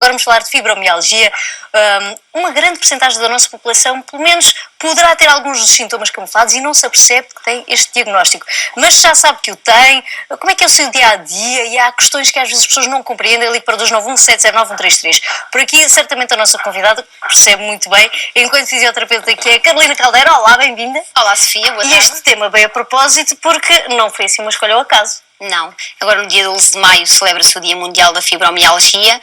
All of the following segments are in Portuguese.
agora vamos falar de fibromialgia. Uma grande percentagem da nossa população, pelo menos, poderá ter alguns dos sintomas camuflados e não se apercebe que tem este diagnóstico. Mas já sabe que o tem, como é que é o seu dia-a-dia, e há questões que às vezes as pessoas não compreendem. Ligue para 291-709-133. Por aqui, certamente a nossa convidada percebe muito bem, enquanto fisioterapeuta, que é Carolina Caldeira. Olá, bem-vinda. Olá, Sofia, boa tarde. E este tema veio a propósito porque não foi assim uma escolha ao acaso. Não. Agora, no dia 12 de maio, celebra-se o Dia Mundial da Fibromialgia.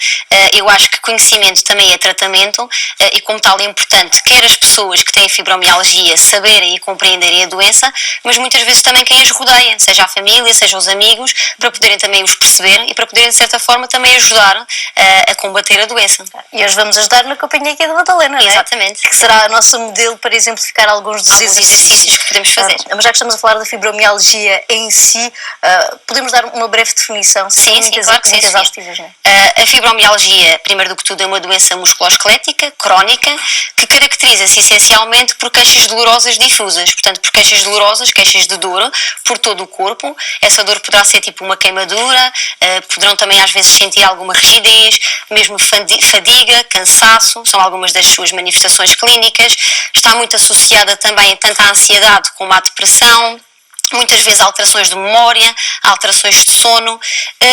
Eu acho que conhecimento também é tratamento e, como tal, é importante quer as pessoas que têm fibromialgia saberem e compreenderem a doença, mas muitas vezes também quem as rodeia, seja a família, seja os amigos, para poderem também os perceber e para poderem, de certa forma, também ajudar a combater a doença. E hoje vamos ajudar na companhia aqui da Madalena, não é? Exatamente. Que será a nossa modelo para exemplificar alguns dos exercícios que podemos fazer. Mas já que estamos a falar da fibromialgia em si, podemos dar uma breve definição? Sim, claro que sim. Exaustivas, não é? A fibromialgia, primeiro do que tudo, é uma doença musculoesquelética, crónica, que caracteriza-se essencialmente por queixas dolorosas difusas. Portanto, por queixas dolorosas, queixas de dor por todo o corpo. Essa dor poderá ser tipo uma queimadura, poderão também às vezes sentir alguma rigidez, mesmo fadiga, cansaço, são algumas das suas manifestações clínicas. Está muito associada também tanto à ansiedade como à depressão. Muitas vezes alterações de memória, alterações de sono,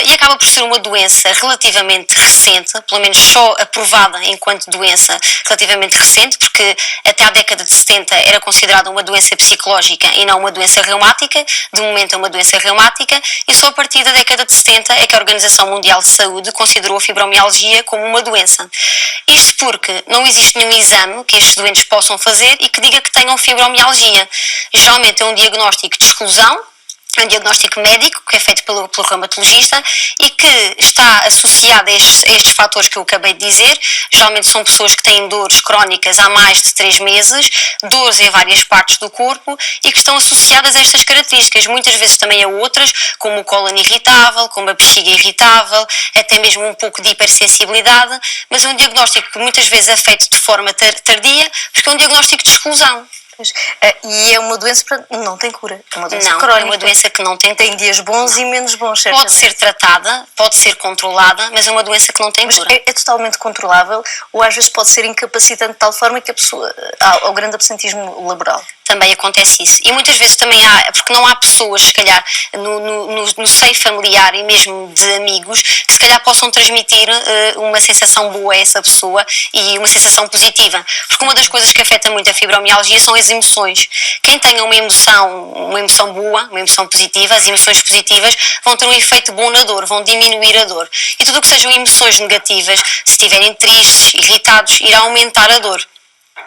e acaba por ser uma doença relativamente recente, pelo menos só aprovada enquanto doença relativamente recente, porque até à década de 70 era considerada uma doença psicológica e não uma doença reumática. De momento é uma doença reumática, e só a partir da década de 70 é que a Organização Mundial de Saúde considerou a fibromialgia como uma doença. Isto porque não existe nenhum exame que estes doentes possam fazer e que diga que tenham fibromialgia. Geralmente é um diagnóstico de exclusão, é um diagnóstico médico que é feito pelo reumatologista e que está associado a estes fatores que eu acabei de dizer. Geralmente são pessoas que têm dores crónicas há mais de 3 meses, dores em várias partes do corpo e que estão associadas a estas características, muitas vezes também a outras, como o cólon irritável, como a bexiga irritável, até mesmo um pouco de hipersensibilidade, mas é um diagnóstico que muitas vezes é feito de forma tardia, porque é um diagnóstico de exclusão. E é uma doença que não tem cura. É uma doença não, crónica. É uma doença que não tem cura. Tem dias bons e menos bons, certamente. Pode ser tratada, pode ser controlada, mas é uma doença que não tem cura. É totalmente controlável ou às vezes pode ser incapacitante de tal forma que a pessoa há o grande absentismo laboral? Também acontece isso. E muitas vezes também há, porque não há pessoas, se calhar, no seio familiar e mesmo de amigos, que se calhar possam transmitir uma sensação boa a essa pessoa e uma sensação positiva. Porque uma das coisas que afeta muito a fibromialgia são as emoções. Quem tenha uma emoção boa, uma emoção positiva, as emoções positivas vão ter um efeito bom na dor, vão diminuir a dor. E tudo o que sejam emoções negativas, se estiverem tristes, irritados, irá aumentar a dor.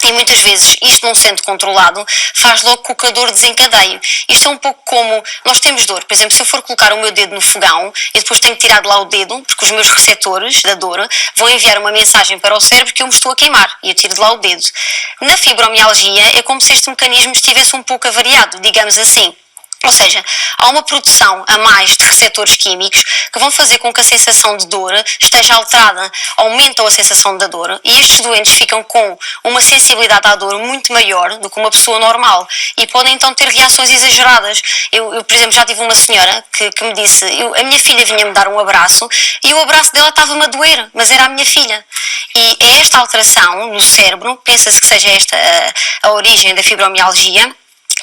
E muitas vezes, isto não sendo controlado, faz logo com que a dor desencadeie. Isto é um pouco como, nós temos dor, por exemplo, se eu for colocar o meu dedo no fogão e depois tenho que tirar de lá o dedo, porque os meus receptores da dor vão enviar uma mensagem para o cérebro que eu me estou a queimar e eu tiro de lá o dedo. Na fibromialgia é como se este mecanismo estivesse um pouco avariado, digamos assim. Ou seja, há uma produção a mais de receptores químicos que vão fazer com que a sensação de dor esteja alterada, aumentam a sensação da dor e estes doentes ficam com uma sensibilidade à dor muito maior do que uma pessoa normal e podem então ter reações exageradas. Eu por exemplo, já tive uma senhora que me disse, a minha filha vinha-me dar um abraço e o abraço dela estava-me a doer, mas era a minha filha. E é esta alteração no cérebro, pensa-se que seja esta a origem da fibromialgia,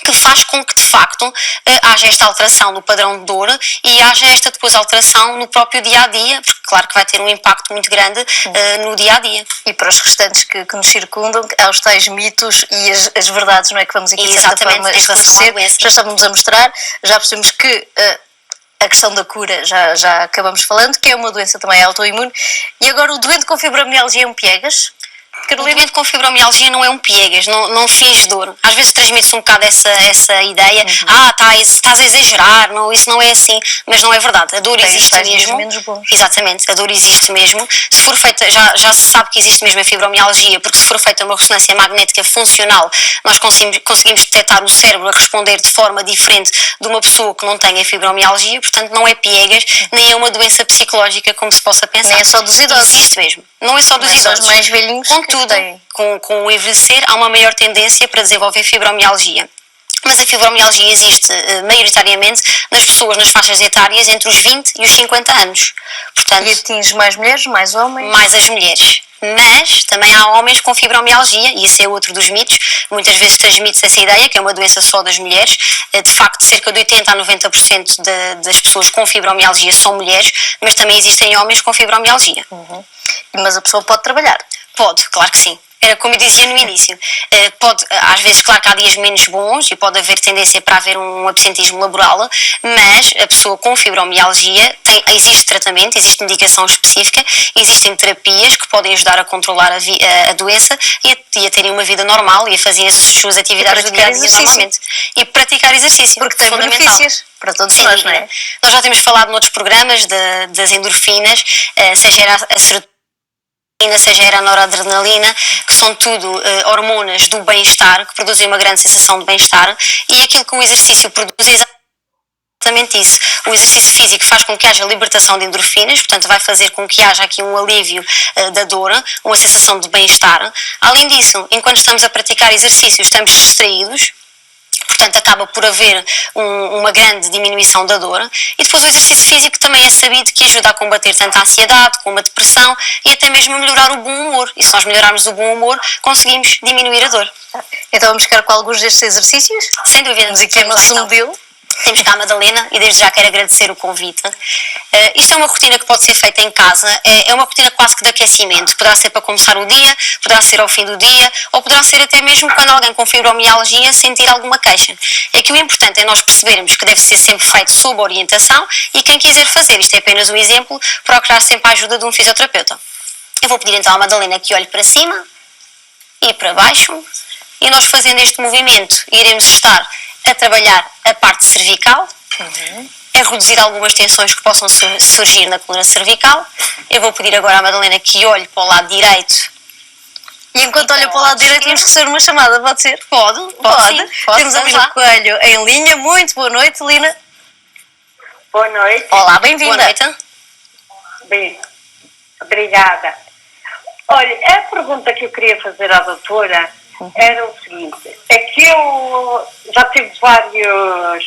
que faz com que, de facto, haja esta alteração no padrão de dor e haja esta depois alteração no próprio dia-a-dia, porque claro que vai ter um impacto muito grande no dia-a-dia. E para os restantes que nos circundam, há os tais mitos e as verdades, não é, que vamos aqui de certa forma esclarecer. Já estávamos a mostrar, já percebemos que a questão da cura já acabamos falando, que é uma doença também autoimune. E agora o doente com fibromialgia é um piegas? O doente com fibromialgia não é um piegas, não finge dor. Às vezes transmite-se um bocado essa ideia, estás a exagerar, não, isso não é assim, mas não é verdade. A dor existe mesmo. Menos bons. Exatamente, a dor existe mesmo. Se for feita, já se sabe que existe mesmo a fibromialgia, porque se for feita uma ressonância magnética funcional, nós conseguimos detectar o cérebro a responder de forma diferente de uma pessoa que não tenha fibromialgia, portanto não é piegas, nem é uma doença psicológica como se possa pensar. Nem é só dos idosos. Existe mesmo. Não é só dos idosos. São os mais velhinhos. Contudo, com o envelhecer há uma maior tendência para desenvolver fibromialgia. mas a fibromialgia existe maioritariamente nas pessoas nas faixas etárias entre os 20 e os 50 anos. Portanto, E atinge mais mulheres, mais homens? mais as mulheres. Mas também há homens com fibromialgia, e esse é outro dos mitos. Muitas vezes transmite-se essa ideia, que é uma doença só das mulheres. De facto, cerca de 80 a 90% das pessoas com fibromialgia são mulheres, mas também existem homens com fibromialgia. Mas a pessoa pode trabalhar. Pode, claro que sim. Era como eu dizia no início. Pode, às vezes, claro que há dias menos bons e pode haver tendência para haver um absentismo laboral, mas a pessoa com fibromialgia existe tratamento, existe indicação específica, existem terapias que podem ajudar a controlar a doença e a terem uma vida normal e a fazerem as suas atividades do dia a dia normalmente. E praticar exercício. Porque tem benefícios para todos nós, não é? Nós já temos falado noutros programas das endorfinas, seja a serotonina, seja a noradrenalina, que são tudo hormonas do bem-estar, que produzem uma grande sensação de bem-estar, e aquilo que o exercício produz é exatamente isso. O exercício físico faz com que haja libertação de endorfinas, portanto vai fazer com que haja aqui um alívio da dor, uma sensação de bem-estar. Além disso, enquanto estamos a praticar exercícios, estamos distraídos, portanto acaba por haver uma grande diminuição da dor. E depois o exercício físico também é sabido que ajuda a combater tanto a ansiedade como a depressão e até mesmo a melhorar o bom humor. E se nós melhorarmos o bom humor, conseguimos diminuir a dor. Então vamos ficar com alguns destes exercícios? Sem dúvida. Temos aqui o nosso modelo. Temos cá a Madalena e desde já quero agradecer o convite. Isto é uma rotina que pode ser feita em casa, é uma rotina quase que de aquecimento. Poderá ser para começar o dia, poderá ser ao fim do dia, ou poderá ser até mesmo quando alguém com fibromialgia sentir alguma queixa. É que o importante é nós percebermos que deve ser sempre feito sob orientação e quem quiser fazer, isto é apenas um exemplo, procurar sempre a ajuda de um fisioterapeuta. Eu vou pedir então à Madalena que olhe para cima e para baixo e nós fazendo este movimento iremos estar a trabalhar a parte cervical, a reduzir algumas tensões que possam surgir na coluna cervical. Eu vou pedir agora à Madalena que olhe para o lado direito. E enquanto olha para o lado direito, vamos receber uma chamada, pode ser? Pode. Sim, pode. Temos a Lina Coelho em linha. Muito boa noite, Lina. Boa noite. Olá, bem-vinda. Boa noite. Bem, obrigada. Olha, a pergunta que eu queria fazer à doutora era o seguinte, é que eu já tive vários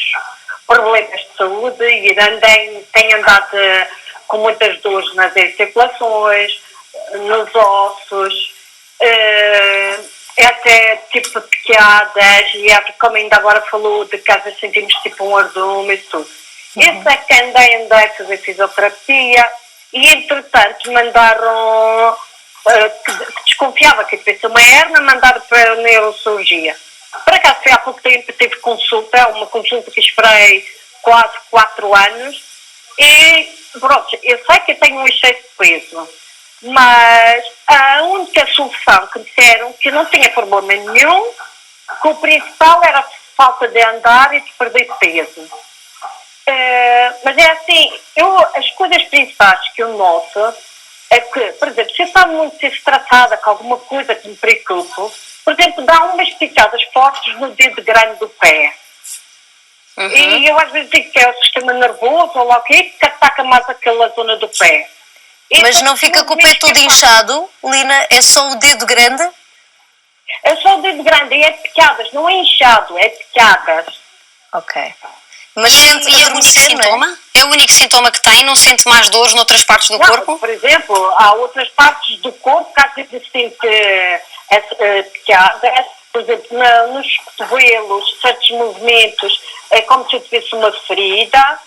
problemas de saúde e tenho andado com muitas dores nas articulações, nos ossos, até tipo de piadas, e como ainda agora falou de que às vezes sentimos tipo um ardume e tudo. Isso é que andei a fazer fisioterapia e entretanto mandaram... que desconfiava que tivesse uma hérnia, mandaram para a neurocirurgia. Por acaso foi há pouco tempo, tive consulta, uma consulta que esperei quase 4 anos e pronto, eu sei que eu tenho um excesso de peso, mas a única solução que me disseram que não tinha problema nenhum, que o principal era a falta de andar e de perder peso. Mas é assim, as coisas principais que eu noto é que, por exemplo, se eu estou muito estressada com alguma coisa que me preocupa, por exemplo, dá umas picadas fortes no dedo grande do pé. E eu às vezes digo que é o sistema nervoso ou lá o quê, que ataca mais aquela zona do pé. Mas não fica com o pé todo inchado, Lina? É só o dedo grande? É só o dedo grande, e é picadas, não é inchado, é picadas. Ok. Mas E é o único sintoma? É o único sintoma que tem? Não sente mais dores noutras partes do corpo? Por exemplo, há outras partes do corpo que às vezes sente picadas, por exemplo, nos cotovelos, certos movimentos, é como se eu tivesse uma ferida.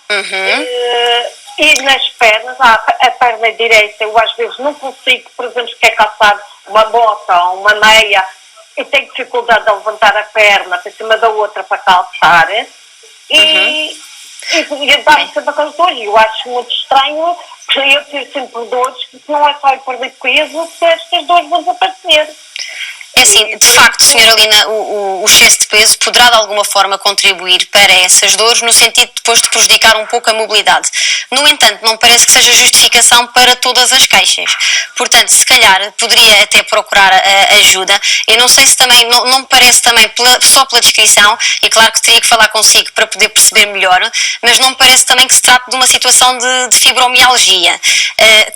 E nas pernas, a perna direita, eu às vezes não consigo, por exemplo, se quer calçar uma bota ou uma meia, eu tenho dificuldade de levantar a perna para cima da outra para calçar. E dá-me sempre aquelas dores. Eu acho muito estranho que eu ter sempre dores, que não é só eu perder peso, que estas dores vão desaparecer. É assim, de facto, Sra. Lina, o excesso de peso poderá de alguma forma contribuir para essas dores, no sentido de depois de prejudicar um pouco a mobilidade. No entanto, não parece que seja justificação para todas as queixas. Portanto, se calhar poderia até procurar ajuda. Eu não sei se também, não me parece também só pela descrição, e claro que teria que falar consigo para poder perceber melhor, mas não me parece também que se trate de uma situação de fibromialgia.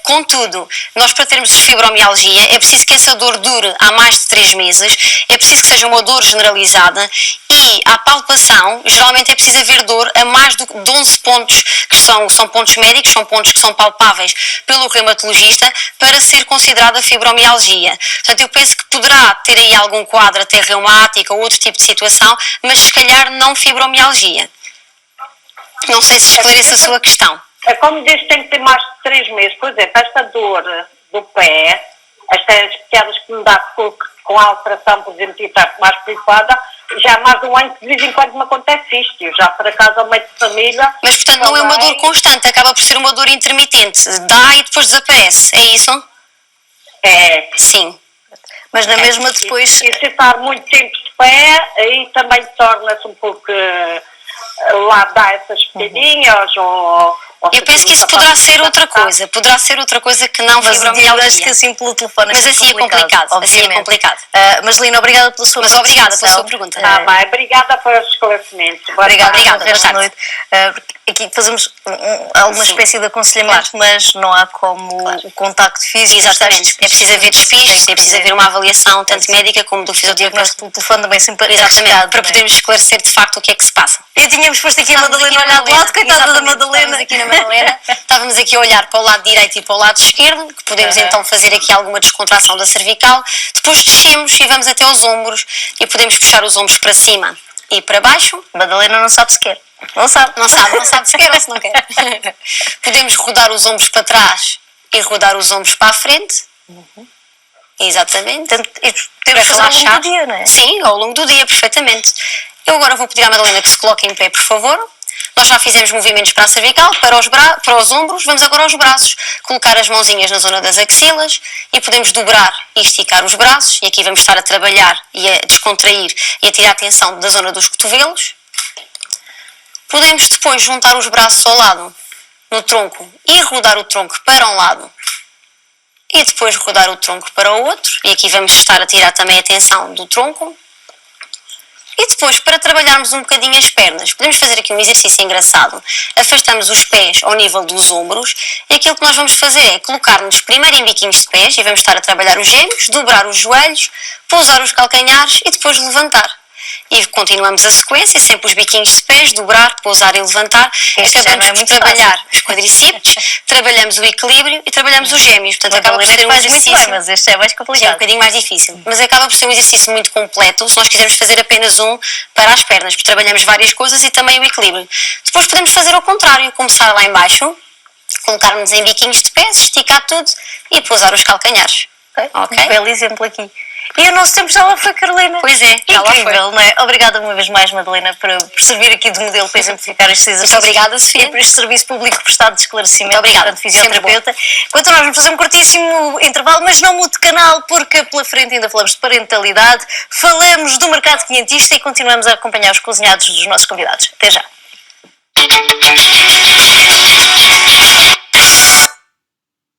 Contudo, nós para termos fibromialgia é preciso que essa dor dure há mais de 3 3 meses, é preciso que seja uma dor generalizada e à palpação, geralmente é preciso haver dor a mais de 11 pontos, que são pontos médicos, são pontos que são palpáveis pelo reumatologista, para ser considerada fibromialgia. Portanto, eu penso que poderá ter aí algum quadro até reumático ou outro tipo de situação, mas se calhar não fibromialgia. Não sei se esclareço a sua questão. Como diz, tem que ter mais de 3 meses. Por exemplo, esta dor do pé, estas piadas que me dá com a alteração, por exemplo, e está mais preocupada, já há mais de um ano que de vez em quando me acontece isto. Eu já por acaso ao meio de família. Mas portanto não é uma dor constante, acaba por ser uma dor intermitente. Dá e depois desaparece, é isso? É. Sim. Mas na mesma depois... E se estar muito tempo de pé, aí também torna-se um pouco... lá dá essas pequenininhas ou eu penso que isso poderá ser outra coisa, que não fibromialgia. Acho que assim pelo telefone mas assim é complicado, Marcelina, obrigada pela sua pergunta. Bem, obrigada pelos esclarecimentos. Obrigada. Boa noite. Aqui fazemos alguma espécie de aconselhamento, mas não há como o contacto físico. Exatamente, é preciso haver despistes, é preciso haver uma avaliação tanto médica como do fisioterapeuta. Pelo telefone também sempre exatamente, para podermos esclarecer de facto o que é que se passa. E tínhamos posto aqui a Madalena a olhar de lado, coitada da Madalena. Estávamos aqui a olhar para o lado direito e para o lado esquerdo, que podemos então fazer aqui alguma descontração da cervical. Depois descemos e vamos até aos ombros e podemos puxar os ombros para cima e para baixo. Madalena não sabe sequer. Não sabe se quer ou se não quer. Podemos rodar os ombros para trás e rodar os ombros para a frente. Exatamente. Temos que fazer ao longo do dia, não é? Sim, ao longo do dia, perfeitamente. Eu agora vou pedir à Madalena que se coloque em pé, por favor. Nós já fizemos movimentos para a cervical, para os ombros, vamos agora aos braços. Colocar as mãozinhas na zona das axilas e podemos dobrar e esticar os braços. E aqui vamos estar a trabalhar e a descontrair e a tirar a atenção da zona dos cotovelos. Podemos depois juntar os braços ao lado, no tronco, e rodar o tronco para um lado. E depois rodar o tronco para o outro. E aqui vamos estar a tirar também a atenção do tronco. E depois, para trabalharmos um bocadinho as pernas, podemos fazer aqui um exercício engraçado. Afastamos os pés ao nível dos ombros e aquilo que nós vamos fazer é colocar-nos primeiro em biquinhos de pés e vamos estar a trabalhar os gêmeos, dobrar os joelhos, pousar os calcanhares e depois levantar. E continuamos a sequência, sempre os biquinhos de pés, dobrar, pousar e levantar. Acabamos por trabalhar os quadríceps, trabalhamos o equilíbrio e trabalhamos os gêmeos. Portanto, acaba por ser um exercício... Bem, mas este é mais complicado. É um bocadinho mais difícil. Mas acaba por ser um exercício muito completo, se nós quisermos fazer apenas um para as pernas, porque trabalhamos várias coisas e também o equilíbrio. Depois podemos fazer ao contrário, começar lá em baixo, colocar-nos em biquinhos de pés, esticar tudo e pousar os calcanhares. Um belo exemplo aqui. E o nosso tempo já lá foi, Carolina. Pois é, já lá foi. Incrível, não é? Obrigada uma vez mais, Madalena, por servir aqui de modelo para exemplificar estes exercícios. Muito obrigada, Sofia. E por este serviço público prestado de esclarecimento. Obrigada, fisioterapeuta. Enquanto nós vamos fazer um curtíssimo intervalo, mas não mude de canal, porque pela frente ainda falamos de parentalidade, falamos do mercado quinhentista e continuamos a acompanhar os cozinhados dos nossos convidados. Até já.